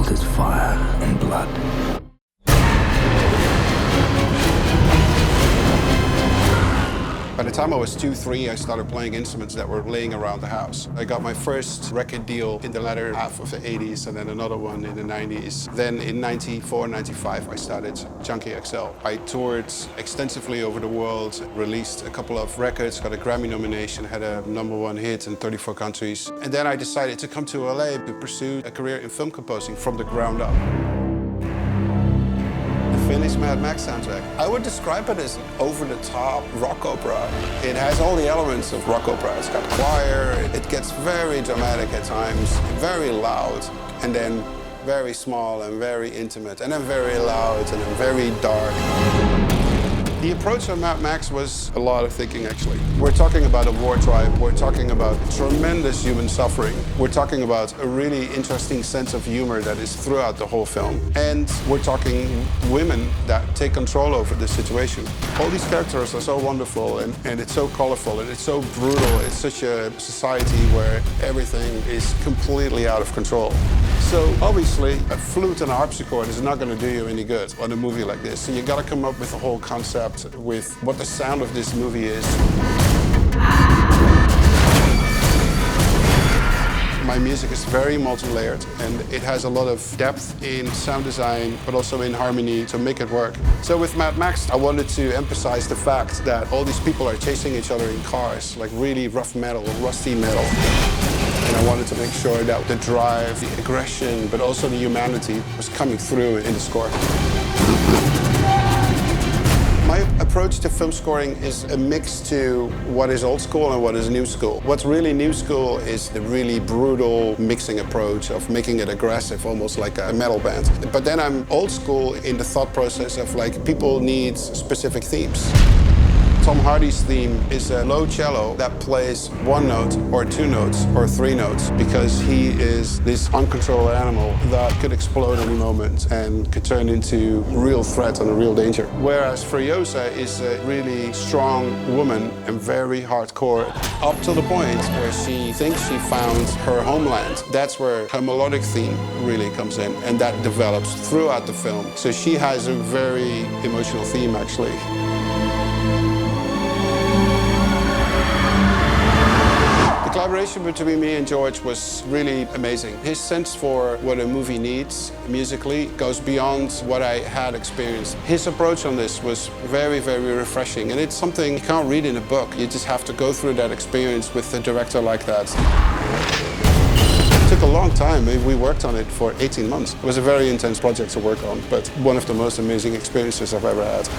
world is fire and blood. By the time I was 2, 3, I started playing instruments that were laying around the house. I got my first record deal in the latter half of the 80s and then another one in the 90s. Then in 94, 95, I started Junkie XL. I toured extensively over the world, released a couple of records, got a Grammy nomination, had a #1 hit in 34 countries. And then I decided to come to LA to pursue a career in film composing from the ground up. Finished Mad Max soundtrack. I would describe it as an over-the-top rock opera. It has all the elements of rock opera. It's got choir, it gets very dramatic at times, very loud, and then very small and very intimate, and then very loud, and then very dark. The approach on Mad Max was a lot of thinking, actually. We're talking about a war tribe, we're talking about tremendous human suffering, we're talking about a really interesting sense of humor that is throughout the whole film, and we're talking women that take control over the situation. All these characters are so wonderful, and it's so colorful, and it's so brutal. It's such a society where everything is completely out of control. So obviously, a flute and a harpsichord is not going to do you any good on a movie like this. So you got to come up with a whole concept with what the sound of this movie is. My music is very multi-layered, and it has a lot of depth in sound design, but also in harmony to make it work. So with Mad Max, I wanted to emphasize the fact that all these people are chasing each other in cars, like really rough metal, rusty metal. And I wanted to make sure that the drive, the aggression, but also the humanity was coming through in the score. My approach to film scoring is a mix to what is old school and what is new school. What's really new school is the really brutal mixing approach of making it aggressive, almost like a metal band. But then I'm old school in the thought process of like people need specific themes. Tom Hardy's theme is a low cello that plays 1 note or 2 notes or 3 notes because he is this uncontrolled animal that could explode any moment and could turn into a real threat and a real danger. Whereas Furiosa is a really strong woman and very hardcore, up to the point where she thinks she found her homeland. That's where her melodic theme really comes in, and that develops throughout the film. So she has a very emotional theme, actually. The collaboration between me and George was really amazing. His sense for what a movie needs musically goes beyond what I had experienced. His approach on this was very, very refreshing, and it's something you can't read in a book. You just have to go through that experience with a director like that. It took a long time. We worked on it for 18 months. It was a very intense project to work on, but one of the most amazing experiences I've ever had.